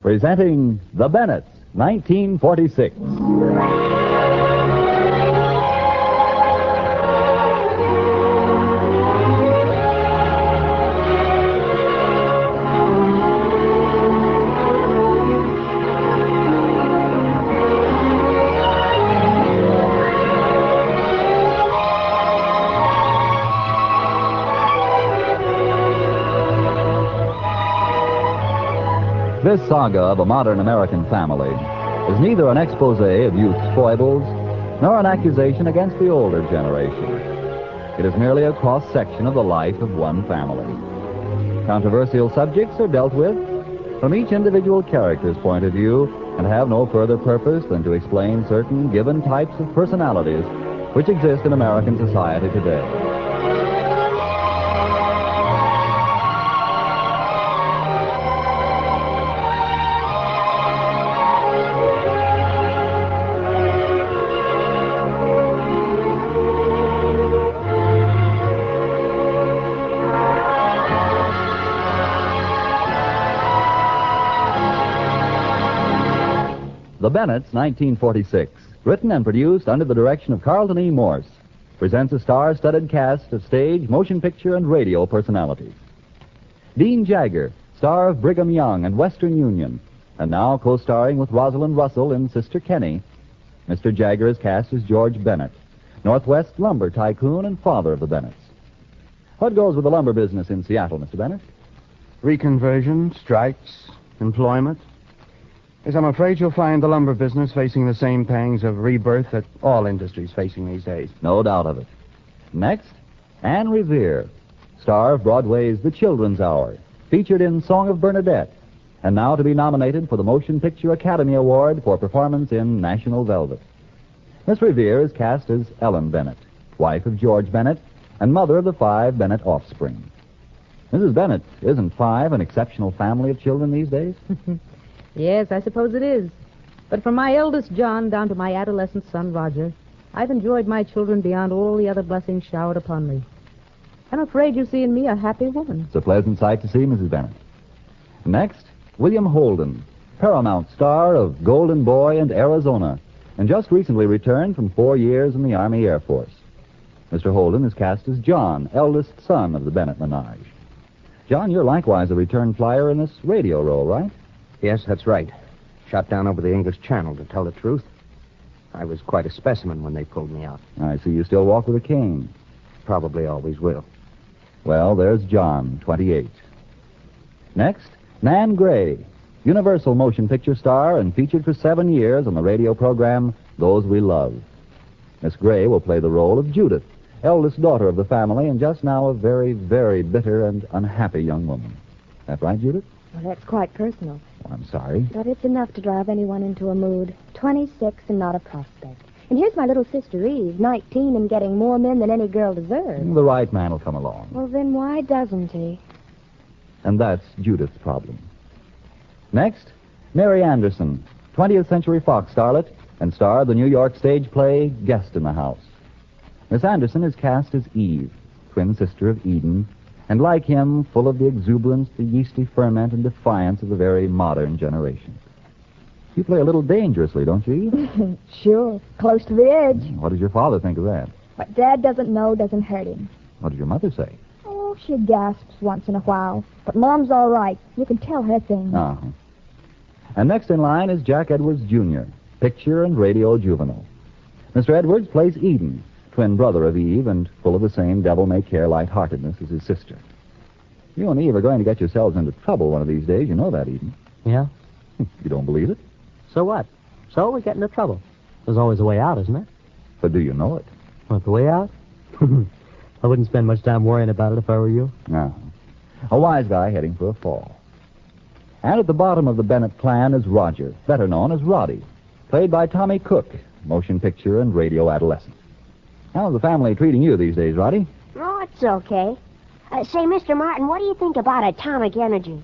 Presenting The Bennetts, 1946. This saga of a modern American family is neither an expose of youth's foibles nor an accusation against the older generation. It is merely a cross-section of the life of one family. Controversial subjects are dealt with from each individual character's point of view and have no further purpose than to explain certain given types of personalities which exist in American society today. The Bennetts, 1946, written and produced under the direction of Carlton E. Morse, presents a star-studded cast of stage, motion picture, and radio personalities. Dean Jagger, star of Brigham Young and Western Union, and now co-starring with Rosalind Russell in Sister Kenny. Mr. Jagger is cast as George Bennett, Northwest lumber tycoon and father of the Bennetts. What goes with the lumber business in Seattle, Mr. Bennett? Reconversion, strikes, employment. Yes, I'm afraid you'll find the lumber business facing the same pangs of rebirth that all industries facing these days. No doubt of it. Next, Anne Revere, star of Broadway's The Children's Hour, featured in Song of Bernadette, and now to be nominated for the Motion Picture Academy Award for performance in National Velvet. Miss Revere is cast as Ellen Bennett, wife of George Bennett and mother of the 5 Bennett offspring. Mrs. Bennett, isn't 5 an exceptional family of children these days? Yes, I suppose it is. But from my eldest John down to my adolescent son Roger, I've enjoyed my children beyond all the other blessings showered upon me. I'm afraid you see in me a happy woman. It's a pleasant sight to see, Mrs. Bennett. Next, William Holden, Paramount star of Golden Boy and Arizona, and just recently returned from 4 years in the Army Air Force. Mr. Holden is cast as John, eldest son of the Bennett menage. John, you're likewise a return flyer in this radio role, right? Yes, that's right. Shot down over the English Channel, to tell the truth. I was quite a specimen when they pulled me out. I see you still walk with a cane. Probably always will. Well, there's John, 28. Next, Nan Gray, Universal motion picture star and featured for 7 years on the radio program Those We Love. Miss Gray will play the role of Judith, eldest daughter of the family, and just now a very, very bitter and unhappy young woman. That right, Judith? Well, that's quite personal. Oh, I'm sorry. But it's enough to drive anyone into a mood. 26 and not a prospect. And here's my little sister Eve, 19 and getting more men than any girl deserves. The right man will come along. Well, then why doesn't he? And that's Judith's problem. Next, Mary Anderson, 20th Century Fox starlet and star of the New York stage play Guest in the House. Miss Anderson is cast as Eve, twin sister of Eden, and like him, full of the exuberance, the yeasty ferment, and defiance of the very modern generation. You play a little dangerously, don't you, Eve? Sure, close to the edge. What does your father think of that? What Dad doesn't know doesn't hurt him. What did your mother say? Oh, she gasps once in a while. But Mom's all right. You can tell her things. Uh-huh. And next in line is Jack Edwards, Jr., picture and radio juvenile. Mr. Edwards plays Eden, twin brother of Eve, and full of the same devil-may-care lightheartedness as his sister. You and Eve are going to get yourselves into trouble one of these days. You know that, Eden. Yeah? You don't believe it? So what? So we get into trouble. There's always a way out, isn't there? But do you know it? What, the way out? I wouldn't spend much time worrying about it if I were you. No. A wise guy heading for a fall. And at the bottom of the Bennett clan is Roger, better known as Roddy, played by Tommy Cook, motion picture and radio adolescent. How's the family treating you these days, Roddy? Oh, it's okay. Say, Mr. Martin, what do you think about atomic energy?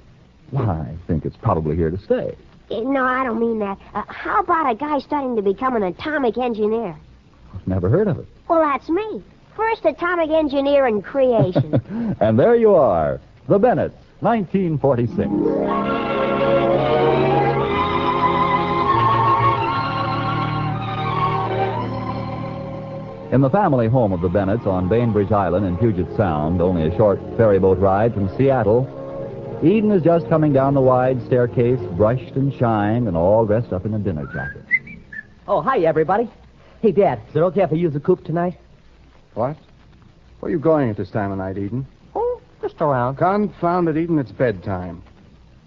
Well, I think it's probably here to stay. No, I don't mean that. How about a guy studying to become an atomic engineer? I've never heard of it. Well, that's me. First atomic engineer in creation. And there you are, the Bennetts, 1946. In the family home of the Bennetts on Bainbridge Island in Puget Sound, only a short ferry boat ride from Seattle, Eden is just coming down the wide staircase, brushed and shined, and all dressed up in a dinner jacket. Oh, hi, everybody. Hey, Dad, is it okay if I use the coop tonight? What? Where are you going at this time of night, Eden? Oh, just around. Confound it, Eden, it's bedtime.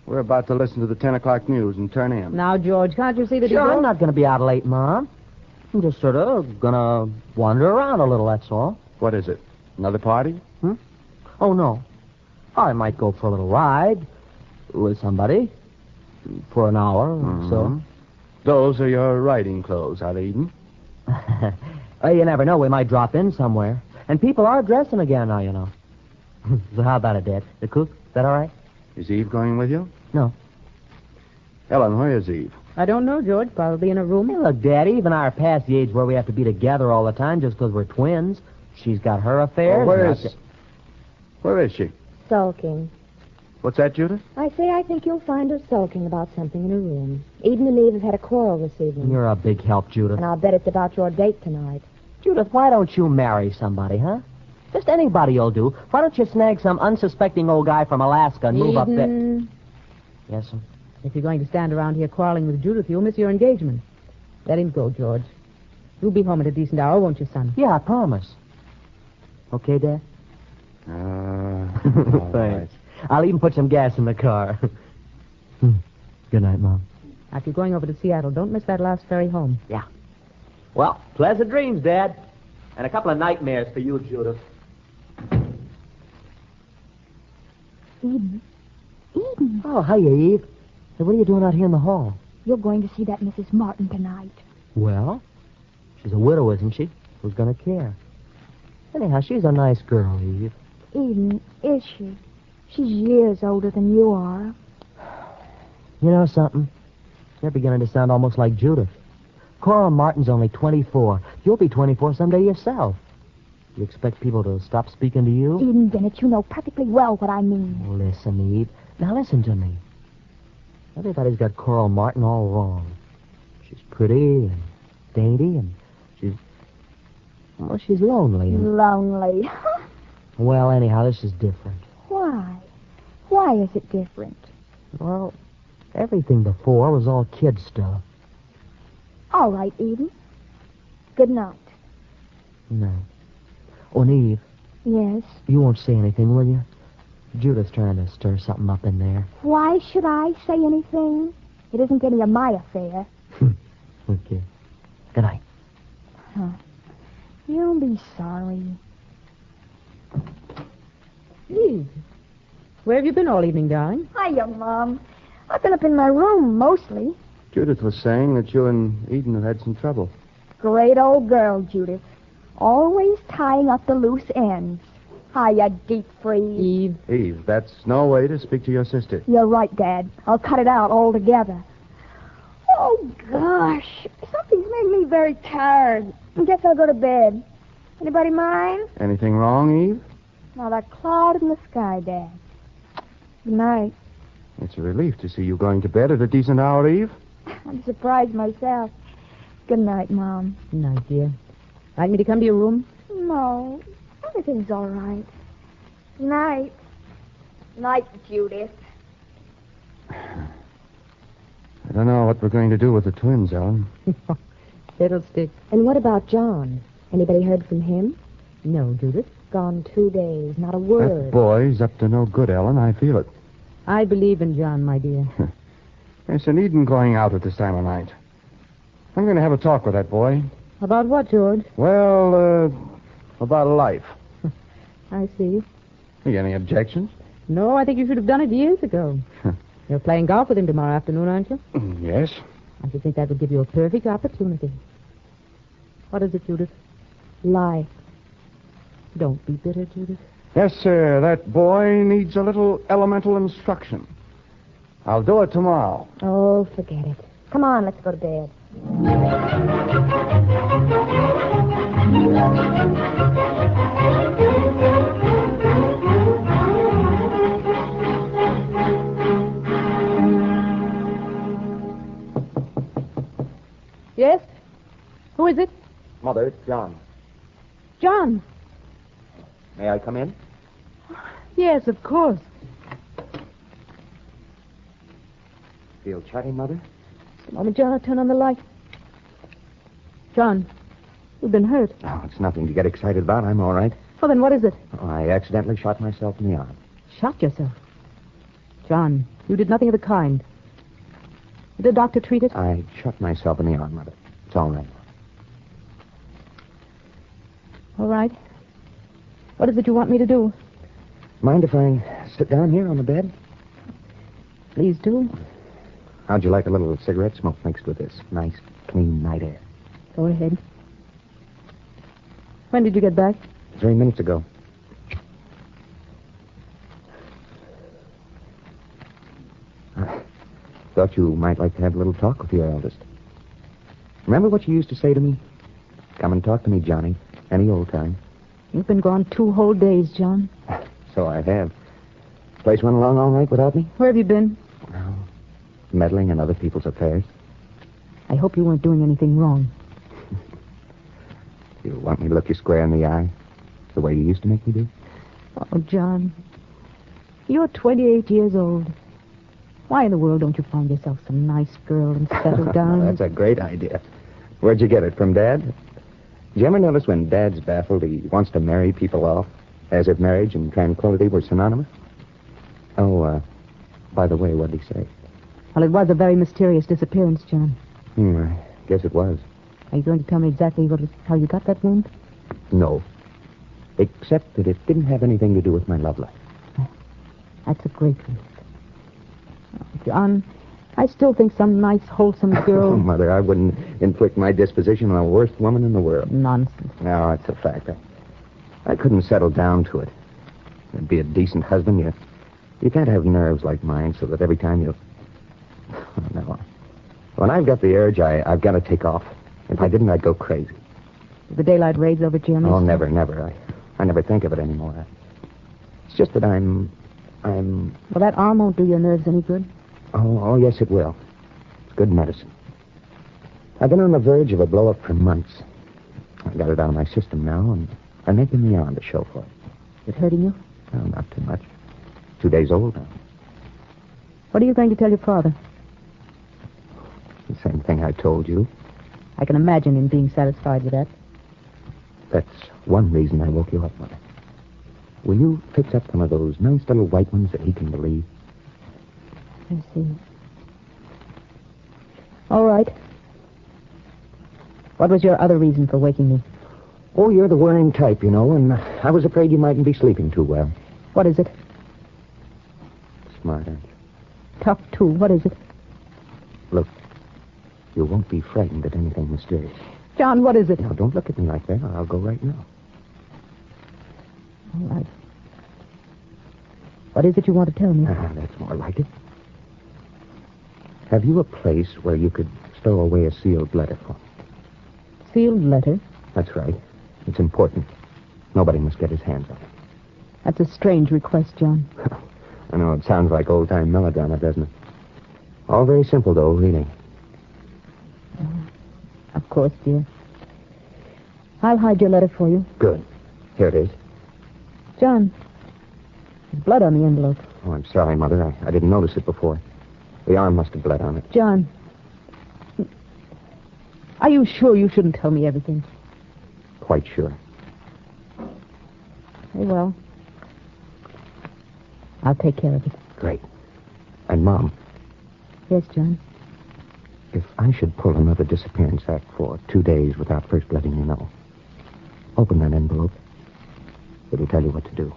We're about to listen to the 10 o'clock news and turn in. Now, George, can't you see that Sure, I'm not going to be out late, Mom. I'm just sort of going to wander around a little, that's all. What is it? Another party? Oh, no. I might go for a little ride with somebody for an hour or so. Those are your riding clothes, are they, Eden? Well, you never know. We might drop in somewhere. And people are dressing again now, you know. So how about it, Dad? The coop? Is that all right? Is Eve going with you? No. Ellen, where is Eve? I don't know, George. Probably in a room. Hey, look, Daddy, even I are past the age where we have to be together all the time just because we're twins. She's got her affairs. Where is she? Sulking. What's that, Judith? I say I think you'll find her sulking about something in her room. Eden and Eve have had a quarrel this evening. You're a big help, Judith. And I'll bet it's about your date tonight. Judith, why don't you marry somebody, huh? Just anybody will do. Why don't you snag some unsuspecting old guy from Alaska and move up there? Eden, Yes, sir. if you're going to stand around here quarreling with Judith, you'll miss your engagement. Let him go, George. You'll be home at a decent hour, won't you, son? Yeah, I promise. Okay, Dad? All right. I'll even put some gas in the car. Good night, Mom. Now, if you're going over to Seattle, don't miss that last ferry home. Yeah. Well, pleasant dreams, Dad. And a couple of nightmares for you, Judith. Eden. Eden, Oh, hiya, Eve. Hey, what are you doing out here in the hall? you're going to see that Mrs. Martin tonight. Well, she's a widow, isn't she? Who's going to care? Anyhow, she's a nice girl, Eve. Eden, is she? She's years older than you are. You know something? You're beginning to sound almost like Judith. Cora Martin's only 24. You'll be 24 someday yourself. You expect people to stop speaking to you? Eden Bennett, you know perfectly well what I mean. Listen, Eve. Now listen to me. Everybody's got Coral Martin all wrong. She's pretty and dainty and she's lonely. Lonely. Well, anyhow, this is different. Why? Why is it different? Well, everything before was all kid stuff. All right, Eden. Good night. No. Oh, and Eve, Yes. you won't say anything, will you? Judith's trying to stir something up in there. Why should I say anything? It isn't any of my affair. Okay. Good night. You'll be sorry. Eve, where have you been all evening, darling? Hiya, Mom. I've been up in my room, mostly. Judith was saying that you and Eden have had some trouble. Great old girl, Judith. Always tying up the loose ends. Hiya, deep freeze. Eve, Eve, that's no way to speak to your sister. You're right, Dad. I'll cut it out altogether. Oh, gosh. Something's made me very tired. I guess I'll go to bed. Anybody mind? Anything wrong, Eve? Not a cloud in the sky, Dad. Good night. It's a relief to see you going to bed at a decent hour, Eve. I'm surprised myself. Good night, Mom. night, dear. Like me to come to your room? No, everything's all right. Night. Night, Judith. I don't know what we're going to do with the twins, Ellen. Fiddlesticks. And what about John? Anybody heard from him? No, Judith. Gone 2 days, not a That word. boy's up to no good, Ellen. I feel it. I believe in John, my dear. There's an Eden going out at this time of night. I'm going to have a talk with that boy. About what, George? Well, about life. I see. You any objections? No, I think you should have done it years ago. You're playing golf with him tomorrow afternoon, aren't you? Yes. I should think that would give you a perfect opportunity. What is it, Judith? Life. Don't be bitter, Judith. Yes, sir. That boy needs a little elemental instruction. I'll do it tomorrow. Oh, forget it. Come on, let's go to bed. Yes? Who is it? Mother, it's John. John. May I come in? Yes, of course. Feel chatty, Mother? Just a moment, John. I'll turn on the light. John, you've been hurt. Oh, it's nothing to get excited about. I'm all right. Well, then what is it? Oh, I accidentally shot myself in the arm. Shot yourself. John, you did nothing of the kind. Did the doctor treat it? I shot myself in the arm, Mother. It's all right. All right. What is it you want me to do? Mind if I sit down here on the bed? Please do. How'd you like a little cigarette smoke mixed with this nice, clean night air? Go ahead. When did you get back? 3 minutes ago. I thought you might like to have a little talk with your eldest. Remember what you used to say to me? Come and talk to me, Johnny. Any old time. You've been gone 2 whole days, John. So I have. Place went along all right without me? Where have you been? Well, meddling in other people's affairs. I hope you weren't doing anything wrong. You want me to look you square in the eye? The way you used to make me do? Oh, John. You're 28 years old. Why in the world don't you find yourself some nice girl and settle down? That's a great idea. Where'd you get it? From Dad? Did you ever notice when Dad's baffled, he wants to marry people off, as if marriage and tranquility were synonymous? Oh, by the way, what'd he say? Well, it was a very mysterious disappearance, John. I guess it was. Are you going to tell me exactly how you got that wound? No. Except that it didn't have anything to do with my love life. That's a great risk. Oh, John, I still think some nice, wholesome girl... Oh, Mother, I wouldn't inflict my disposition on the worst woman in the world. Nonsense. No, it's a fact. I couldn't settle down to it. I'd be a decent husband. You can't have nerves like mine so that every time you... Oh, no. When I've got the urge, I've got to take off. If I didn't, I'd go crazy. The daylight raids over Jeremy? Oh, never. I never think of it anymore. It's just that I'm... Well, that arm won't do your nerves any good. Oh, yes, it will. It's good medicine. I've been on the verge of a blow-up for months. I got it out of my system now, and I'm making the arm to show for it. Is it hurting you? Oh, not too much. 2 days old now. What are you going to tell your father? The same thing I told you. I can imagine him being satisfied with that. That's one reason I woke you up, Mother. Will you fix up one of those nice little white ones that he can believe? I see. All right. What was your other reason for waking me? Oh, you're the worrying type, you know, and I was afraid you mightn't be sleeping too well. What is it? Smart, aren't you? Tough, too. What is it? Look, you won't be frightened at anything mysterious. John, what is it? Now, don't look at me like that. I'll go right now. All right. What is it you want to tell me? That's more like it. Have you a place where you could stow away a sealed letter for me? Sealed letter? That's right. It's important. Nobody must get his hands on it. That's a strange request, John. I know it sounds like old-time melodrama, doesn't it? All very simple, though, really. Of course, dear. I'll hide your letter for you. Good. Here it is. John, there's blood on the envelope. Oh, I'm sorry, Mother. I didn't notice it before. The arm must have bled on it. John, are you sure you shouldn't tell me everything? Quite sure. Very well. I'll take care of it. Great. And, Mom, Yes, John. if I should pull another disappearance act for 2 days without first letting you know, open that envelope. It'll tell you what to do.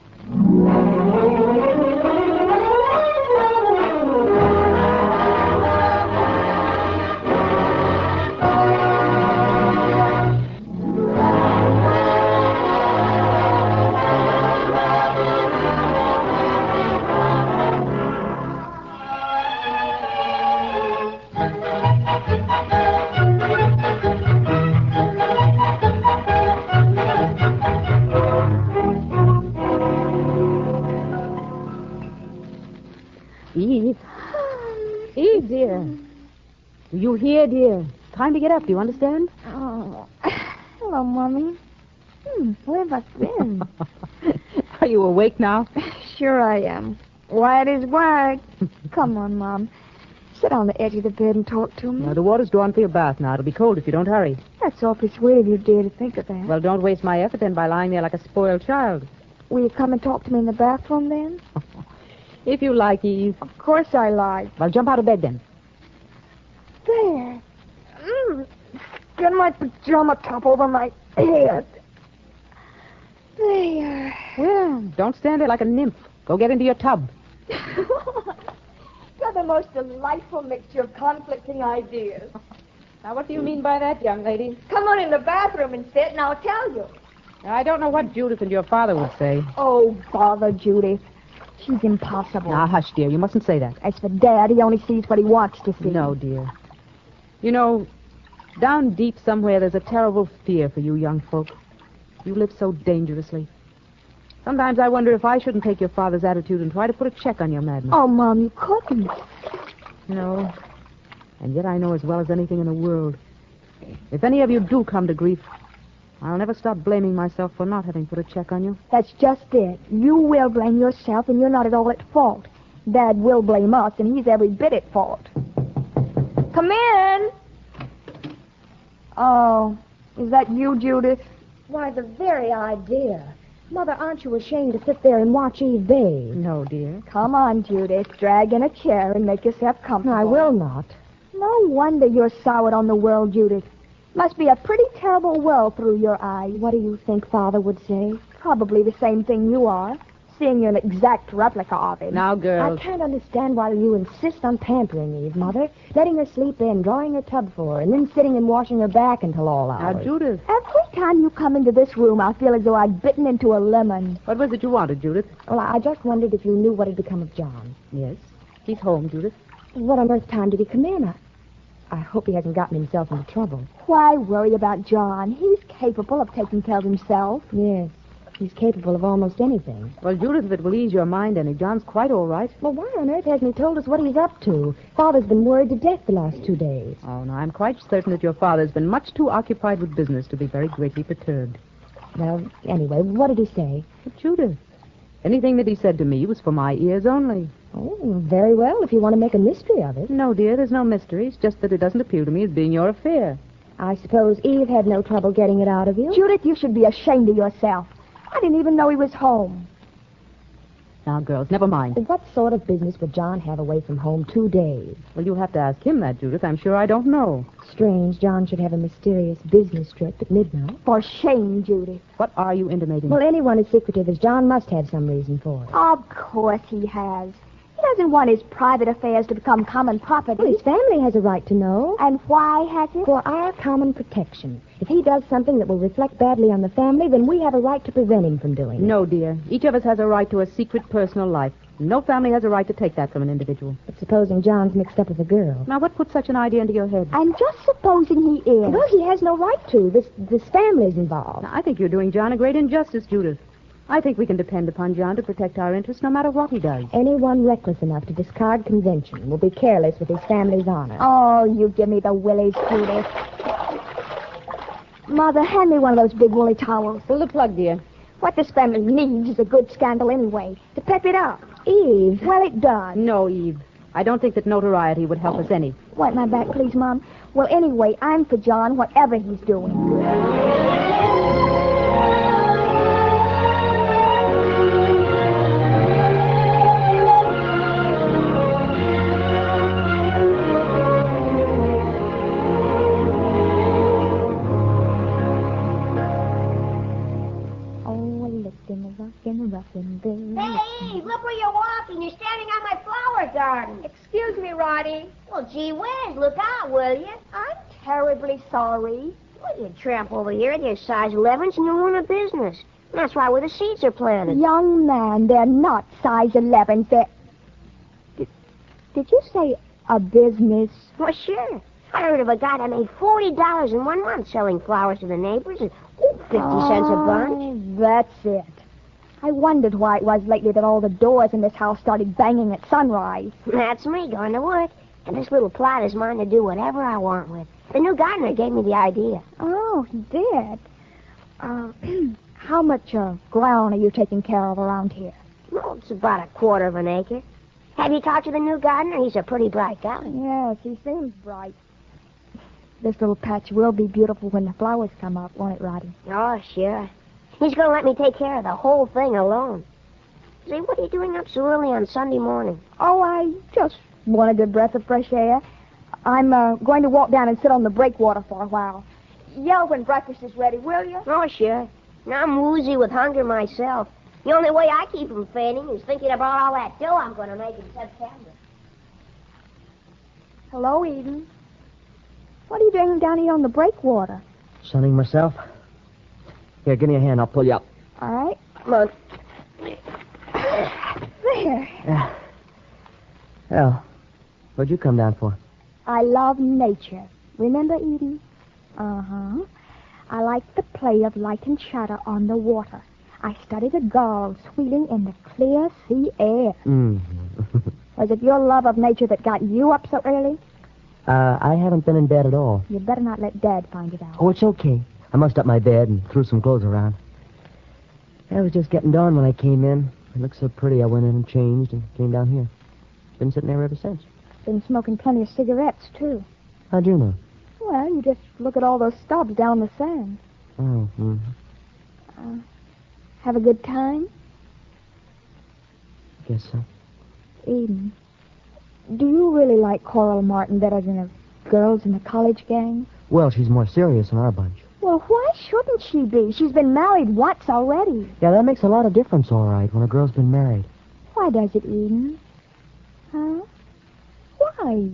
Eve. Eve, dear. Do you hear, dear? Time to get up. Do you understand? Oh, hello, Mommy. Where have I been? Are you awake now? Sure I am. Wide as wide. Come on, Mom. Sit on the edge of the bed and talk to me. Now, the water's drawn for your bath now. It'll be cold if you don't hurry. That's awfully sweet of you, dear, to think of that. Well, don't waste my effort then by lying there like a spoiled child. Will you come and talk to me in the bathroom then? If you like, Eve. Of course I like. Well, jump out of bed then. There. Get my pajama top over my head. There. Well, don't stand there like a nymph. Go get into your tub. You're the most delightful mixture of conflicting ideas. Now, what do you mean by that, young lady? Come on in the bathroom and sit, and I'll tell you. I don't know what Judith and your father would say. Oh, bother Judith. She's impossible. Now, hush, dear. You mustn't say that. As for Dad, he only sees what he wants to see. No, dear. You know, down deep somewhere, there's a terrible fear for you young folk. You live so dangerously. Sometimes I wonder if I shouldn't take your father's attitude and try to put a check on your madness. Oh, Mom, you couldn't. No. And yet I know as well as anything in the world. If any of you do come to grief, I'll never stop blaming myself for not having put a check on you. That's just it. You will blame yourself, and you're not at all at fault. Dad will blame us, and he's every bit at fault. Come in. Oh, is that you, Judith? Why, the very idea. Mother, aren't you ashamed to sit there and watch Eve bathe? No, dear. Come on, Judith. Drag in a chair and make yourself comfortable. I will not. No wonder you're soured on the world, Judith. Must be a pretty terrible world through your eyes. What do you think Father would say? Probably the same thing you are, seeing you're an exact replica of him. Now, girls. I can't understand why you insist on pampering Eve, Mother. Letting her sleep in, drawing her tub for her, and then sitting and washing her back until all hours. Now, Judith. Every time you come into this room, I feel as though I'd bitten into a lemon. What was it you wanted, Judith? Well, I just wondered if you knew what had become of John. Yes. He's home, Judith. What on earth time did he come in? I hope he hasn't gotten himself into trouble. Why worry about John? He's capable of taking care of himself. Yes. He's capable of almost anything. Well, Judith, if it will ease your mind any, John's quite all right. Well, why on earth hasn't he told us what he's up to? Father's been worried to death the last 2 days. Oh, no, I'm quite certain that your father's been much too occupied with business to be very greatly perturbed. Well, anyway, what did he say? But, Judith, anything that he said to me was for my ears only. Oh, very well, if you want to make a mystery of it. No, dear, there's no mystery. It's just that it doesn't appeal to me as being your affair. I suppose Eve had no trouble getting it out of you? Judith, you should be ashamed of yourself. I didn't even know he was home. Now, girls, never mind. What sort of business would John have away from home 2 days? Well, you'll have to ask him that, Judith. I'm sure I don't know. Strange John should have a mysterious business trip at midnight. For shame, Judith. What are you intimating? Well, anyone as secretive as John must have some reason for it. Of course he has. He doesn't want his private affairs to become common property. Well, his family has a right to know. And why has it? For our common protection. If he does something that will reflect badly on the family, then we have a right to prevent him from doing it. No, dear. Each of us has a right to a secret personal life. No family has a right to take that from an individual. But supposing John's mixed up with a girl. Now, what put such an idea into your head? And just supposing he is. Well, he has no right to. This family's involved. Now, I think you're doing John a great injustice, Judith. I think we can depend upon John to protect our interests no matter what he does. Anyone reckless enough to discard convention will be careless with his family's honor. Oh, you give me the willies, Judith. Mother, hand me one of those big woolly towels. Pull the plug, dear. What this family needs is a good scandal anyway, to pep it up. Eve. Well, it does. No, Eve. I don't think that notoriety would help us any. Wipe my back, please, Mom. Well, anyway, I'm for John, whatever he's doing. Hey, look where you're walking. You're standing on my flower garden. Excuse me, Roddy. Well, gee whiz, look out, will you? I'm terribly sorry. Well, you tramp over here. They're size 11s and you're running a business. That's right where the seeds are planted. Young man, they're not size 11s. They're... Did you say a business? Well, sure. I heard of a guy that made $40 in 1 month selling flowers to the neighbors and 50 cents a bunch. That's it. I wondered why it was lately that all the doors in this house started banging at sunrise. That's me going to work. And this little plot is mine to do whatever I want with. The new gardener gave me the idea. Oh, he did? How much ground are you taking care of around here? Well, it's about 1/4 of an acre. Have you talked to the new gardener? He's a pretty bright guy. Yes, he seems bright. This little patch will be beautiful when the flowers come up, won't it, Roddy? Oh, sure. He's going to let me take care of the whole thing alone. Say, what are you doing up so early on Sunday morning? Oh, I just wanted a breath of fresh air. I'm going to walk down and sit on the breakwater for a while. Yell when breakfast is ready, will you? Oh, sure. Now I'm woozy with hunger myself. The only way I keep from fainting is thinking about all that dough I'm going to make in September. Hello, Eden. What are you doing down here on the breakwater? Sunning myself. Here, give me a hand. I'll pull you up. All right. Come on. There. Well, what'd you come down for? I love nature. Remember, Eden? Uh-huh. I like the play of light and shadow on the water. I study the gulls wheeling in the clear sea air. Was it your love of nature that got you up so early? I haven't been in bed at all. You better not let Dad find it out. Oh, it's okay. I mussed up my bed and threw some clothes around. It was just getting dawn when I came in. It looked so pretty, I went in and changed and came down here. Been sitting there ever since. Been smoking plenty of cigarettes, too. How'd you know? Well, you just look at all those stubs down the sand. Oh, Have a good time? Guess so. Eden, do you really like Coral Martin better than the girls in the college gang? Well, she's more serious than our bunch. Well, why shouldn't she be? She's been married once already. Yeah, that makes a lot of difference, all right, when a girl's been married. Why does it, Eden? Huh? Why?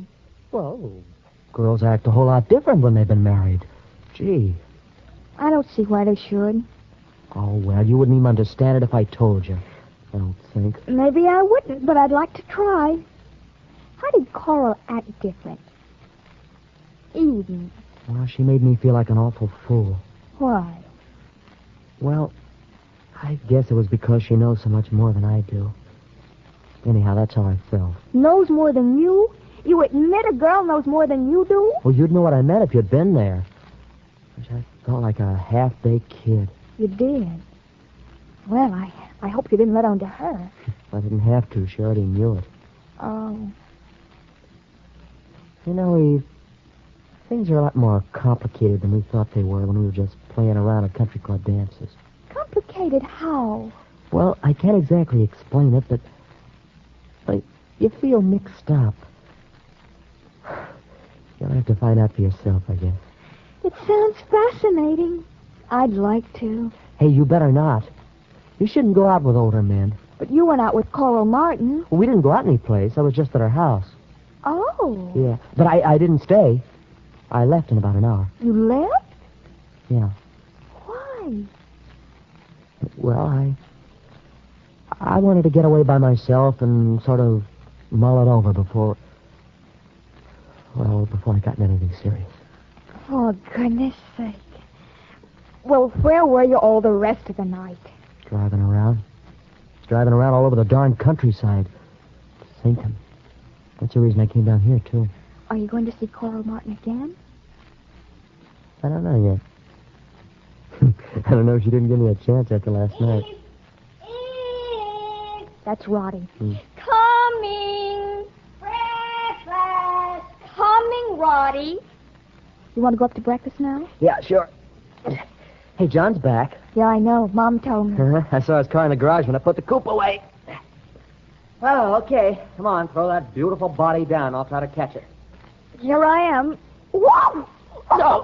Well, girls act a whole lot different when they've been married. Gee. I don't see why they should. Oh, well, you wouldn't even understand it if I told you. I don't think. Maybe I wouldn't, but I'd like to try. How did Coral act different? Eden. Well, she made me feel like an awful fool. Why? Well, I guess it was because she knows so much more than I do. Anyhow, that's how I felt. Knows more than you? You admit a girl knows more than you do? Well, you'd know what I meant if you'd been there. I felt like a half-baked kid. You did. Well, I hope you didn't let on to her. I didn't have to. She already knew it. Oh. You know, Eve, things are a lot more complicated than we thought they were when we were just playing around at country club dances. Complicated how? Well, I can't exactly explain it, but you feel mixed up. You'll have to find out for yourself, I guess. It sounds fascinating. I'd like to. Hey, you better not. You shouldn't go out with older men. But you went out with Coral Martin. Well, we didn't go out any place. I was just at her house. Oh. Yeah, but I didn't stay. I left in about an hour. You left? Yeah. Why? Well, I wanted to get away by myself and sort of mull it over before I got into anything serious. For goodness sake. Well, where were you all the rest of the night? Driving around. Driving around all over the darn countryside. Thinking. That's the reason I came down here, too. Are you going to see Coral Martin again? I don't know yet. I don't know if she didn't give me a chance after last night. That's Roddy. Coming. Breakfast. Coming, Roddy. You want to go up to breakfast now? Yeah, sure. Hey, John's back. Yeah, I know. Mom told me. I saw his car in the garage when I put the coupe away. Oh, okay. Come on, throw that beautiful body down. I'll try to catch it. Here I am. Whoa! No.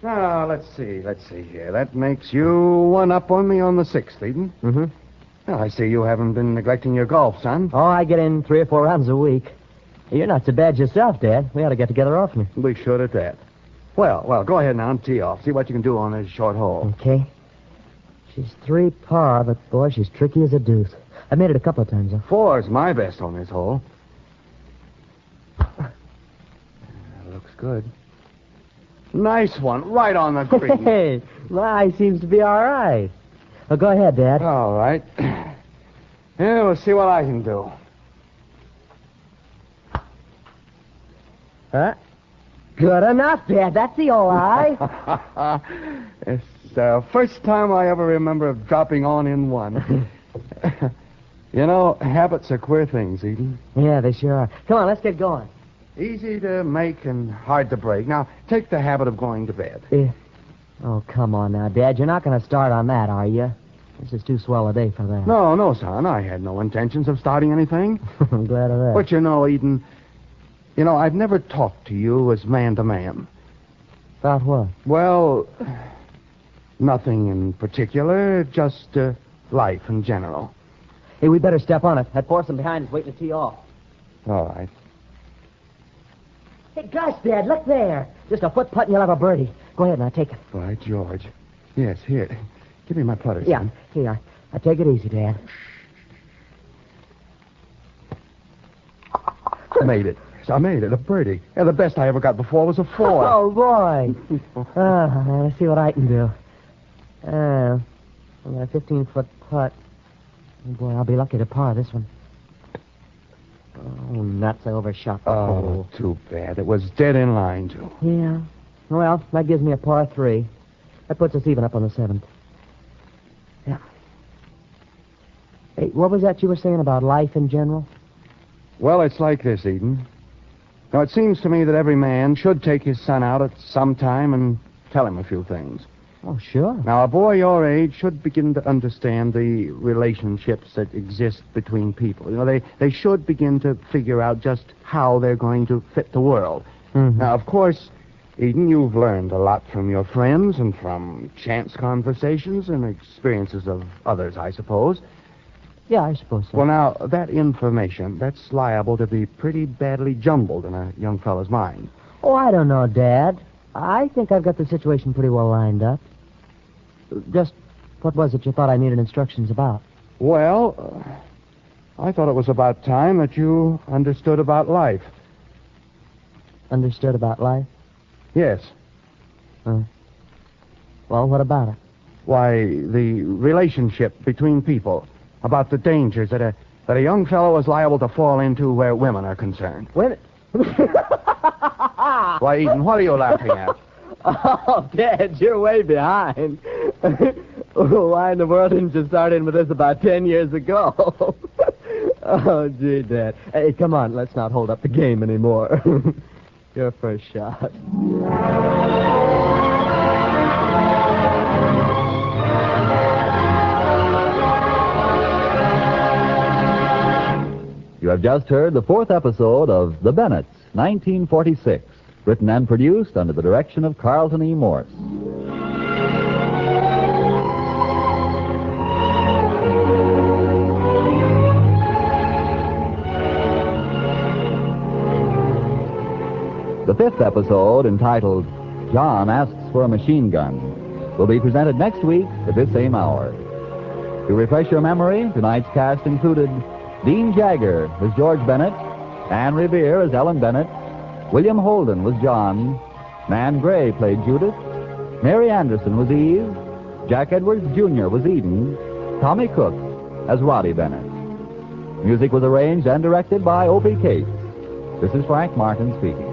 Now, let's see here. That makes you one up on me on the 6th, Eden. Mm-hmm. Well, I see you haven't been neglecting your golf, son. Oh, I get in 3 or 4 rounds a week. You're not so bad yourself, Dad. We ought to get together often. We should at that. Well, go ahead now and tee off. See what you can do on this short hole. Okay. She's 3 par, but, boy, she's tricky as a deuce. I made it a couple of times, though. 4's my best on this hole. Looks good. Nice one. Right on the green. Hey, my seems to be all right. Well, go ahead, Dad. All right. Yeah, we'll see what I can do. Huh? Good enough, Dad. That's the old eye. It's the first time I ever remember of dropping on in one. You know, habits are queer things, Eden. Yeah, they sure are. Come on, let's get going. Easy to make and hard to break. Now, take the habit of going to bed. Yeah. Oh, come on now, Dad. You're not going to start on that, are you? This is too swell a day for that. No, son. I had no intentions of starting anything. I'm glad of that. But you know, Eden, I've never talked to you as man to man. About what? Well, nothing in particular, just life in general. Hey, we better step on it. That foursome behind is waiting to tee off. All right. Hey, gosh, Dad, look there. Just a foot putt and you'll have a birdie. Go ahead, now, take it. By George. Yes, here. Give me my putter, Yeah, son. here. I take it easy, Dad. I made it. Yes, I made it, a birdie. Yeah, the best I ever got before was a 4. Oh, boy. Let's see what I can do. I got a 15-foot putt. Oh, boy, I'll be lucky to par this one. Oh, nuts, I overshot the hole. Oh, too bad. It was dead in line, too. Yeah. Well, that gives me a par 3. That puts us even up on the 7th. Yeah. Hey, what was that you were saying about life in general? Well, it's like this, Eden. Now, it seems to me that every man should take his son out at some time and tell him a few things. Oh, sure. Now, a boy your age should begin to understand the relationships that exist between people. They should begin to figure out just how they're going to fit the world. Mm-hmm. Now, of course, Eden, you've learned a lot from your friends and from chance conversations and experiences of others, I suppose. Yeah, I suppose so. Well, now, that information, that's liable to be pretty badly jumbled in a young fellow's mind. Oh, I don't know, Dad. I think I've got the situation pretty well lined up. Just what was it you thought I needed instructions about? Well, I thought it was about time that you understood about life. Understood about life? Yes. Well, what about it? Why, the relationship between people. About the dangers that a young fellow is liable to fall into where women are concerned. Women? Why, Eden, what are you laughing at? Oh, Dad, you're way behind. Why in the world didn't you start in with this about 10 years ago? Oh, gee, Dad. Hey, come on, let's not hold up the game anymore. Your first shot. You have just heard the 4th episode of The Bennetts, 1946, written and produced under the direction of Carlton E. Morse. The 5th episode, entitled John Asks for a Machine Gun, will be presented next week at this same hour. To refresh your memory, tonight's cast included Dean Jagger was George Bennett, Anne Revere as Ellen Bennett, William Holden was John, Nan Gray played Judith, Mary Anderson was Eve, Jack Edwards Jr. was Eden, Tommy Cook as Roddy Bennett. Music was arranged and directed by Opie Cates. This is Frank Martin speaking.